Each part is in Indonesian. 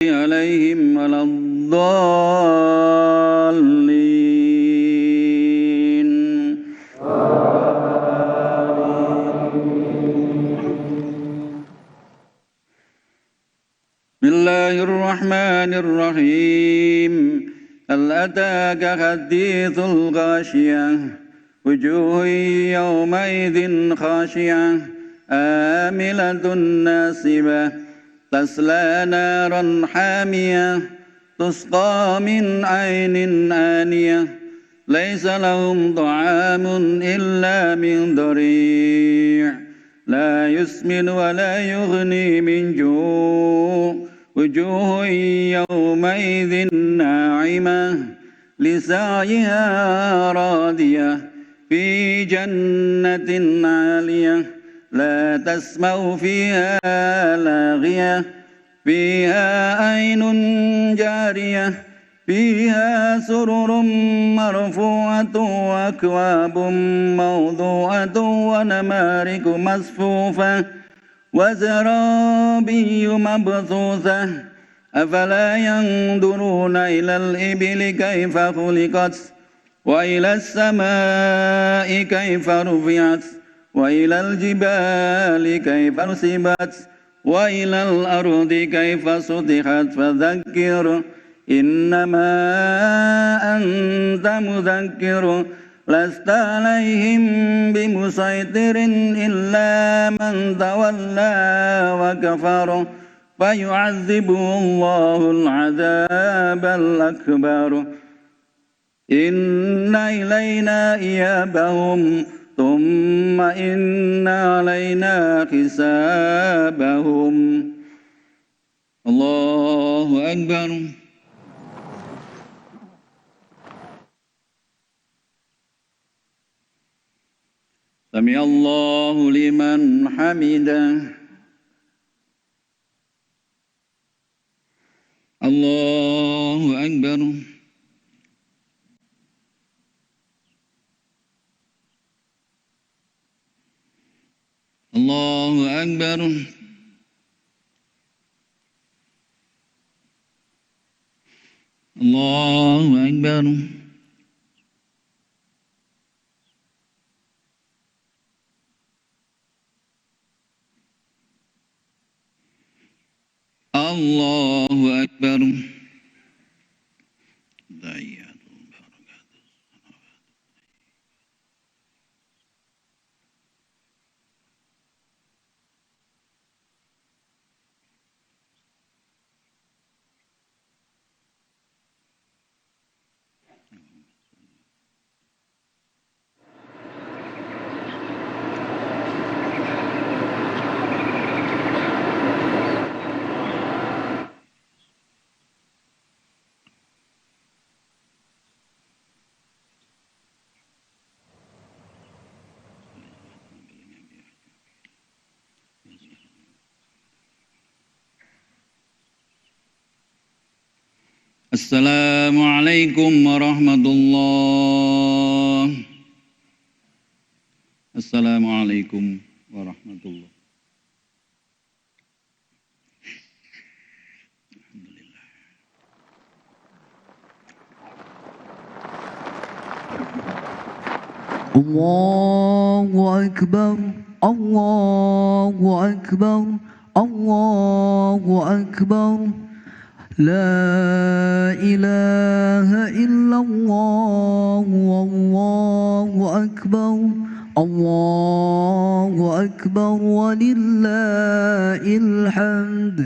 عليهم ولا الضالين. بسم الله الرحمن الرحيم. هل أتاك حديث الغاشية وجوه يومئذ خاشعة عاملة ناصبة تصلى نارا حامية تسقى من عين آنية ليس لهم طعام إلا من ضريع لا يسمن ولا يغني من جوع وجوه يومئذ ناعمة لسعيها راضية في جنة عالية لا تسمع فيها لاغية فيها عين جارية فيها سرر مرفوعة وأكواب موضوعة ونمارق مصفوفة وزرابي مبثوثة أفلا ينظرون إلى الإبل كيف خلقت وإلى السماء كيف رفعت وإلى الجبال كيف نصبت وإلى الأرض كيف سطحت فذكر إنما أنت مذكر لست عليهم بمسيطر إلا من تولى وكفر فيعذبه الله العذاب الأكبر إن إلينا إيابهم ثم إن علينا حسابهم. الله أكبر. سمع الله لمن حمده. الله أكبر. الله أكبر. الله أكبر. الله أكبر. Assalamualaikum warahmatullahi. Assalamualaikum warahmatullahi. Allahu Akbar, Allahu Akbar, Allahu Akbar. La ilaha illallah, Allahu Akbar, Allahu Akbar, walillahil hamd.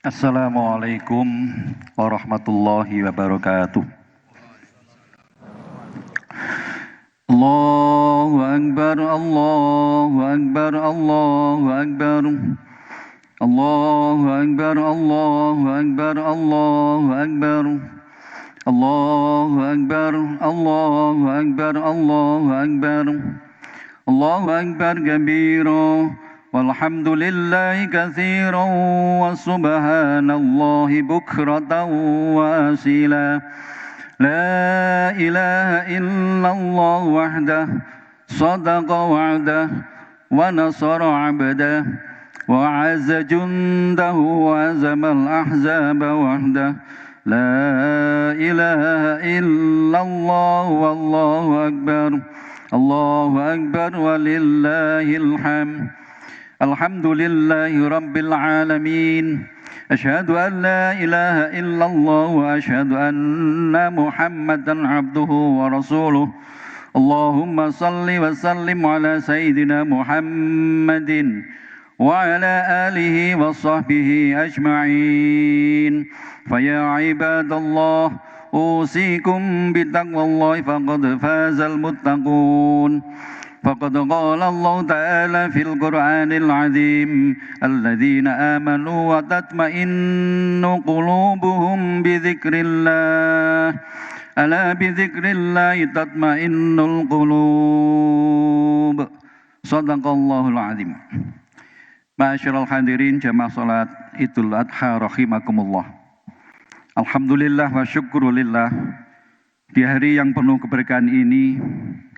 Assalamualaikum warahmatullahi wabarakatuh. Allahu Akbar, Allahu Akbar, Allahu Akbar. Allahu Akbar, Allahu Akbar, Allahu Akbar. Allahu Akbar, Allahu Akbar, Allahu Akbar. Allahu Akbar kabira. Walhamdulillahi katsiran wa subhanallahi bukratan wa asila. لا إله إلا الله وحده صدق وعده ونصر عبده وعز جنده وهزم الأحزاب وحده لا إله إلا الله والله أكبر الله أكبر ولله الحمد الحمد لله رب العالمين أشهد أن لا إله إلا الله وأشهد أن محمدا عبده ورسوله اللهم صل وسلم على سيدنا محمد وعلى آله وصحبه أجمعين فيا عباد الله أوصيكم بتقوى الله فقد فاز المتقون فقد قال الله تعالى في القرآن العظيم الذين آمنوا وتطمئن قلوبهم بذكر الله ألا بذكر الله تطمئن القلوب صدق الله العظيم. Ma'asyiral hadirin jamaah salat Idul Adha rahimakumullah. Alhamdulillah wa syukurulillah. Di hari yang penuh keberkahan ini,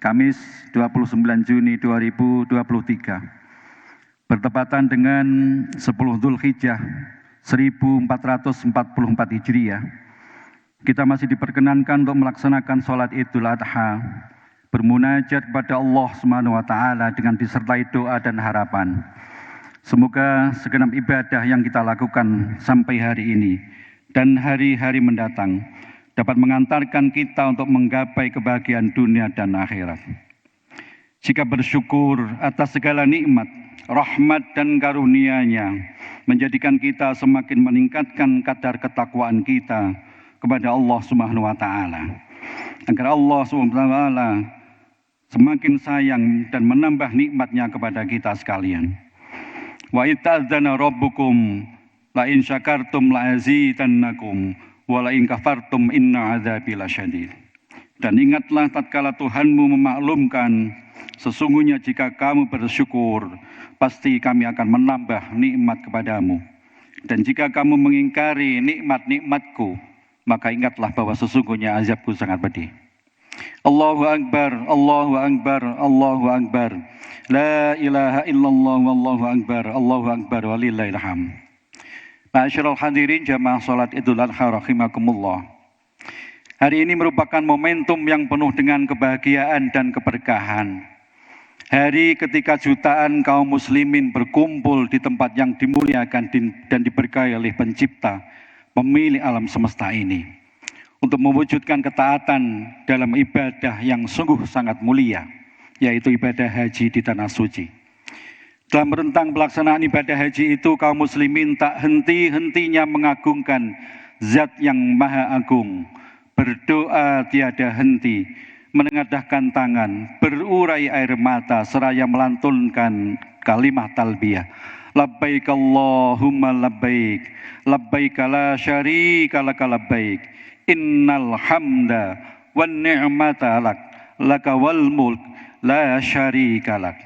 Kamis 29 Juni 2023, bertepatan dengan 10 Dzulhijjah 1444 Hijriah, kita masih diperkenankan untuk melaksanakan sholat Idul Adha, bermunajat kepada Allah Subhanahu wa Ta'ala dengan disertai doa dan harapan. Semoga segenap ibadah yang kita lakukan sampai hari ini dan hari-hari mendatang dapat mengantarkan kita untuk menggapai kebahagiaan dunia dan akhirat. Jika bersyukur atas segala nikmat, rahmat dan karunia-Nya, menjadikan kita semakin meningkatkan kadar ketakwaan kita kepada Allah Subhanahu wa Ta'ala, agar Allah Subhanahu wa Ta'ala semakin sayang dan menambah nikmat-Nya kepada kita sekalian. Wa idzana rabbukum la in syakartum la azidannakum wa la in kafartum inna adzabi lasyadid. Dan ingatlah tatkala Tuhanmu memaklumkan, sesungguhnya jika kamu bersyukur, pasti kami akan menambah nikmat kepadamu. Dan jika kamu mengingkari nikmat-nikmatku, maka ingatlah bahwa sesungguhnya azabku sangat pedih. Allahu Akbar, Allahu Akbar, Allahu Akbar. La ilaha illallah wallahu akbar, Allahu akbar walillahil hamd. Ma'asyiral hadirin jamaah salat Idul Adha rahimakumullah. Hari ini merupakan momentum yang penuh dengan kebahagiaan dan keberkahan. Hari ketika jutaan kaum muslimin berkumpul di tempat yang dimuliakan dan diberkahi oleh Pencipta, pemilik alam semesta ini, untuk mewujudkan ketaatan dalam ibadah yang sungguh sangat mulia, yaitu ibadah haji di Tanah Suci. Dalam rentang pelaksanaan ibadah haji itu, kaum muslimin tak henti-hentinya mengagungkan Zat yang Maha Agung, berdoa tiada henti, menengadahkan tangan, berurai air mata, seraya melantunkan kalimat talbiyah. Labbaik Allahumma labbaik, labbaik la syarika laka labbaik, innal hamda wan ni'mata laka wal mulk la syarikalak.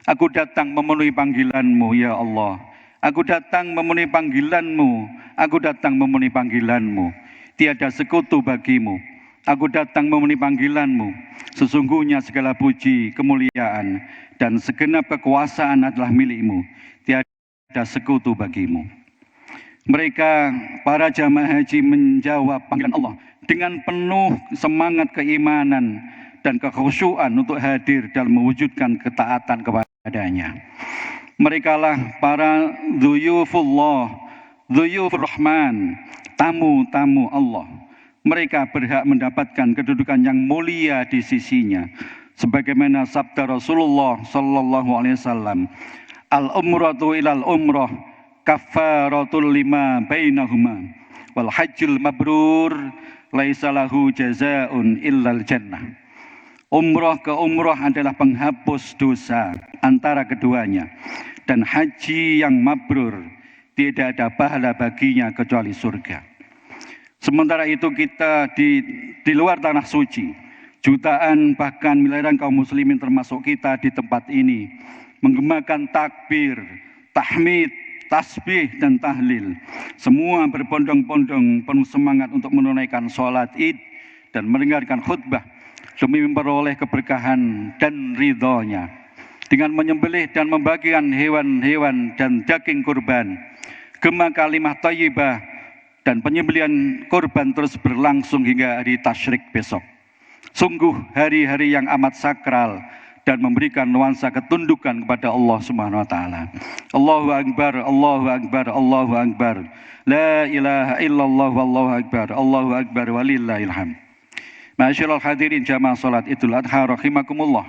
Aku datang memenuhi panggilanmu ya Allah. Aku datang memenuhi panggilanmu. Aku datang memenuhi panggilanmu. Tiada sekutu bagimu. Aku datang memenuhi panggilanmu. Sesungguhnya segala puji, kemuliaan, dan segenap kekuasaan adalah milikmu. Tiada sekutu bagimu. Mereka, para jamaah haji, menjawab panggilan Allah dengan penuh semangat keimanan dan kekhusyuan untuk hadir dalam mewujudkan ketaatan kepadanya. Merekalah para dhuyufullah, dhuyufur rahman, tamu-tamu Allah. Mereka berhak mendapatkan kedudukan yang mulia di sisinya, sebagaimana sabda Rasulullah sallallahu alaihi wasallam, al-umratu ilal umrah kafaratul lima bainahuma wal hajjul mabrur laisa lahu jazaa'un illal jannah. Umrah ke umrah adalah penghapus dosa antara keduanya, dan haji yang mabrur tidak ada pahala baginya kecuali surga. Sementara itu kita di luar tanah suci, jutaan bahkan miliaran kaum muslimin termasuk kita di tempat ini menggemakan takbir, tahmid, tasbih dan tahlil. Semua berbondong-bondong penuh semangat untuk menunaikan sholat id dan mendengarkan khutbah demi memperoleh keberkahan dan ridhonya. Dengan menyembelih dan membagikan hewan-hewan dan daging kurban, gema kalimah thayyibah dan penyembelihan kurban terus berlangsung hingga hari tasyrik besok. Sungguh hari-hari yang amat sakral dan memberikan nuansa ketundukan kepada Allah Subhanahu wa taala. Allahu akbar, Allahu akbar, Allahu akbar. La ilaha illallah wallahu akbar. Allahu akbar walillahil hamd. Ma'asyiral hadirin jamaah salat Idul Adha rahimakumullah.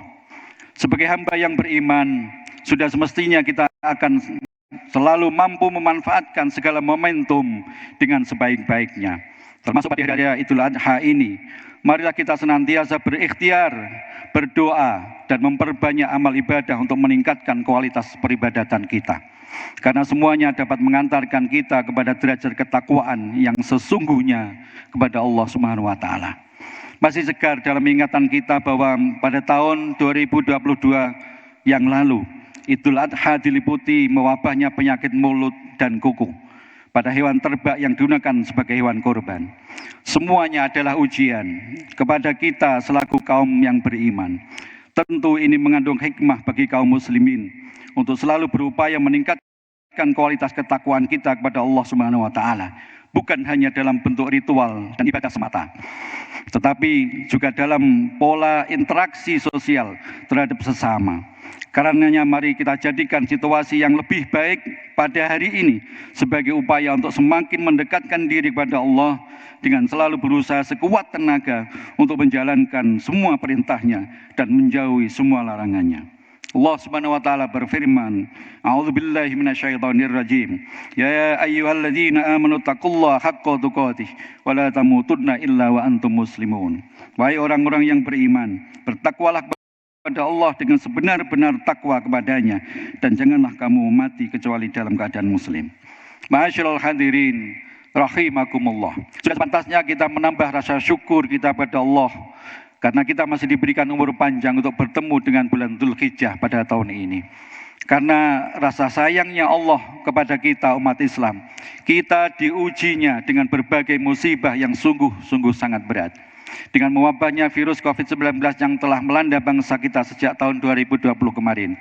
Sebagai hamba yang beriman, sudah semestinya kita akan selalu mampu memanfaatkan segala momentum dengan sebaik-baiknya. Termasuk pada hari Idul Adha ini, marilah kita senantiasa berikhtiar, berdoa, dan memperbanyak amal ibadah untuk meningkatkan kualitas peribadatan kita. Karena semuanya dapat mengantarkan kita kepada derajat ketakwaan yang sesungguhnya kepada Allah Subhanahu wa taala. Masih segar dalam ingatan kita bahwa pada tahun 2022 yang lalu, Idul Adha diliputi mewabahnya penyakit mulut dan kuku pada hewan terbak yang digunakan sebagai hewan korban. Semuanya adalah ujian kepada kita selaku kaum yang beriman. Tentu ini mengandung hikmah bagi kaum muslimin untuk selalu berupaya meningkatkan kualitas ketakwaan kita kepada Allah Subhanahu wa taala, bukan hanya dalam bentuk ritual dan ibadah semata, tetapi juga dalam pola interaksi sosial terhadap sesama. Karenanya mari kita jadikan situasi yang lebih baik pada hari ini sebagai upaya untuk semakin mendekatkan diri kepada Allah dengan selalu berusaha sekuat tenaga untuk menjalankan semua perintahnya dan menjauhi semua larangannya. Allah Subhanahu wa taala berfirman, A'udzubillahi minasyaitonirrajim. Ya ayyuhalladzina amanu taqullaha haqqa tuqatih wa la tamutunna illa wa antum muslimun. Wahai orang-orang yang beriman, bertakwalah kepada Allah dengan sebenar-benar takwa kepadanya dan janganlah kamu mati kecuali dalam keadaan muslim. Ma'asyiral hadirin rahimakumullah. Sudah pantasnya kita menambah rasa syukur kita pada Allah karena kita masih diberikan umur panjang untuk bertemu dengan bulan Dzulhijjah pada tahun ini. Karena rasa sayangnya Allah kepada kita umat Islam, kita diujinya dengan berbagai musibah yang sungguh-sungguh sangat berat. Dengan mewabahnya virus COVID-19 yang telah melanda bangsa kita sejak tahun 2020 kemarin.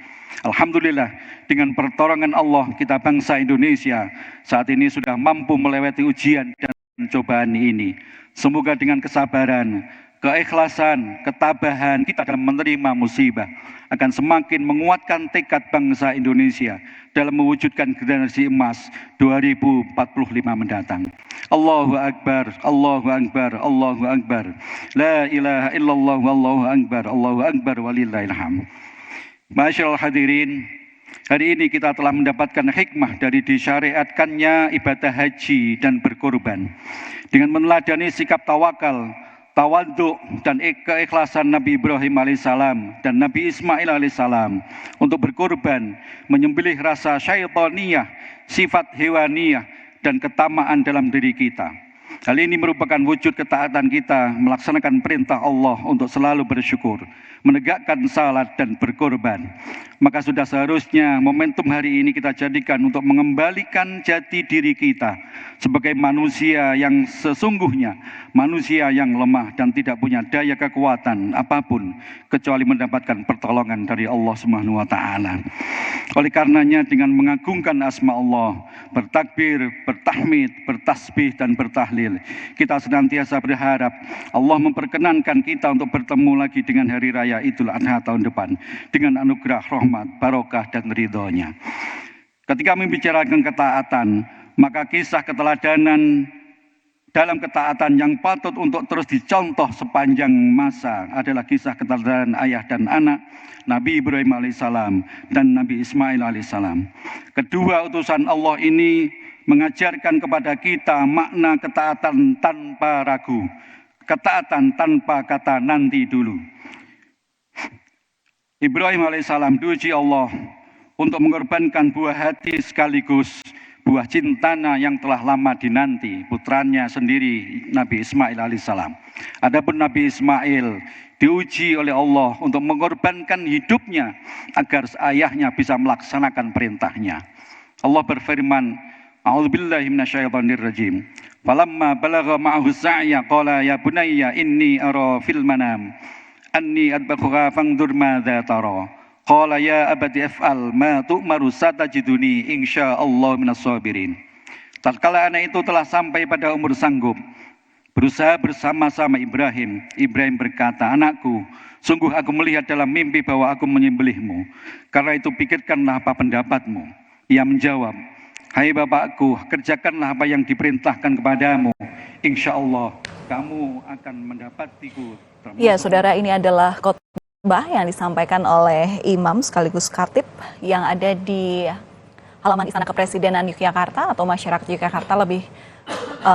Alhamdulillah, dengan pertolongan Allah, kita bangsa Indonesia saat ini sudah mampu melewati ujian dan cobaan ini. Semoga dengan kesabaran, keikhlasan, ketabahan kita dalam menerima musibah akan semakin menguatkan tekad bangsa Indonesia dalam mewujudkan generasi emas 2045 mendatang. Allahu Akbar, Allahu Akbar, Allahu Akbar. La ilaha illallah wallahu akbar, Allahu Akbar walillahil hamd. Ma'asyiral hadirin, hari ini kita telah mendapatkan hikmah dari disyariatkannya ibadah haji dan berkorban. Dengan meneladani sikap tawakal, tawadhu dan keikhlasan Nabi Ibrahim alaihissalam dan Nabi Ismail alaihissalam untuk berkorban, menyembelih rasa syaitaniyah, sifat hewaniyah dan ketamaan dalam diri kita. Hal ini merupakan wujud ketaatan kita melaksanakan perintah Allah untuk selalu bersyukur, menegakkan salat dan berkorban. Maka sudah seharusnya momentum hari ini kita jadikan untuk mengembalikan jati diri kita sebagai manusia yang sesungguhnya, manusia yang lemah dan tidak punya daya kekuatan apapun kecuali mendapatkan pertolongan dari Allah Subhanahu wa taala. Oleh karenanya dengan mengagungkan asma Allah, bertakbir, bertahmid, bertasbih dan bertahlil, kita senantiasa berharap Allah memperkenankan kita untuk bertemu lagi dengan hari raya Idul Adha tahun depan dengan anugerah rahmat, barokah dan ridhonya. Ketika membicarakan ketaatan, maka kisah keteladanan dalam ketaatan yang patut untuk terus dicontoh sepanjang masa adalah kisah keteladanan ayah dan anak Nabi Ibrahim alaihissalam dan Nabi Ismail alaihissalam. Kedua utusan Allah ini mengajarkan kepada kita makna ketaatan tanpa ragu, ketaatan tanpa kata nanti dulu. Ibrahim alaihissalam diuji Allah untuk mengorbankan buah hati sekaligus buah cintana yang telah lama dinanti, putranya sendiri Nabi Ismail alaihissalam. Adapun Nabi Ismail diuji oleh Allah untuk mengorbankan hidupnya agar ayahnya bisa melaksanakan perintahnya. Allah berfirman, A'udzubillahi minasyaitonirrajim. Falamma balagha ma'ahu sa'ya qala ya bunayya inni ara fil manam anni adbakhuka fangdur madza tara. Qala ya abati af'al ma tu'maru satajiduni insyaallah minas sabirin. Tatkala anak itu telah sampai pada umur sanggup, berusaha bersama-sama Ibrahim. Ibrahim berkata, anakku, sungguh aku melihat dalam mimpi bahwa aku menyembelihmu. Karena itu pikirkanlah apa pendapatmu. Ia menjawab, hai bapakku, kerjakanlah apa yang diperintahkan kepadamu. Insya Allah kamu akan mendapatiku. Ya, saudara, ini adalah khotbah yang disampaikan oleh imam sekaligus khatib yang ada di halaman Istana Kepresidenan Yogyakarta, atau masyarakat Yogyakarta lebih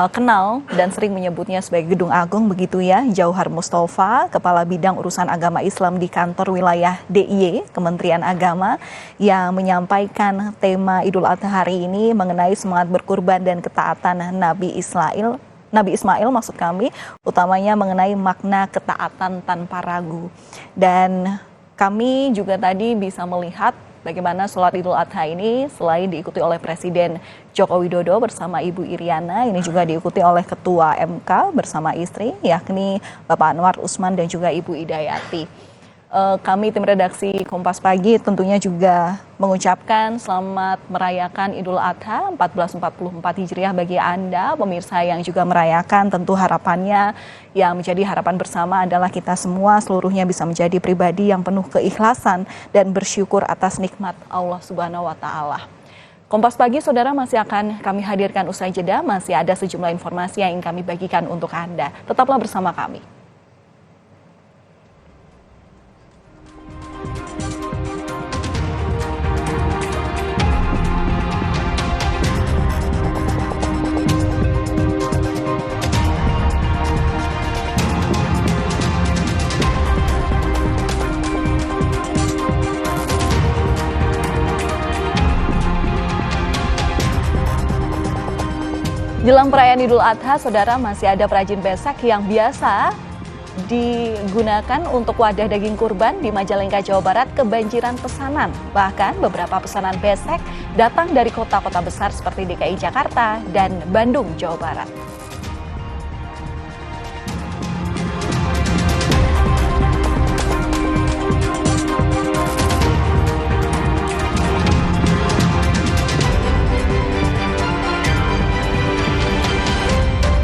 kenal dan sering menyebutnya sebagai Gedung Agung, begitu ya. Jauhar Mustafa, Kepala Bidang Urusan Agama Islam di kantor wilayah DIY Kementerian Agama, yang menyampaikan tema Idul Adha hari ini mengenai semangat berkurban dan ketaatan Nabi Ismail maksud kami, utamanya mengenai makna ketaatan tanpa ragu. Dan kami juga tadi bisa melihat bagaimana sholat Idul Adha ini selain diikuti oleh Presiden Joko Widodo bersama Ibu Iriana, ini juga diikuti oleh Ketua MK bersama istri, yakni Bapak Anwar Usman dan juga Ibu Idayati. Kami tim redaksi Kompas Pagi tentunya juga mengucapkan selamat merayakan Idul Adha 1444 Hijriah bagi Anda pemirsa yang juga merayakan. Tentu harapannya yang menjadi harapan bersama adalah kita semua seluruhnya bisa menjadi pribadi yang penuh keikhlasan dan bersyukur atas nikmat Allah Subhanahu wa taala. Kompas Pagi, saudara, masih akan kami hadirkan usai jeda. Masih ada sejumlah informasi yang ingin kami bagikan untuk Anda. Tetaplah bersama kami. Jelang perayaan Idul Adha, saudara, masih ada perajin besek yang biasa digunakan untuk wadah daging kurban di Majalengka, Jawa Barat kebanjiran pesanan. Bahkan beberapa pesanan besek datang dari kota-kota besar seperti DKI Jakarta dan Bandung, Jawa Barat.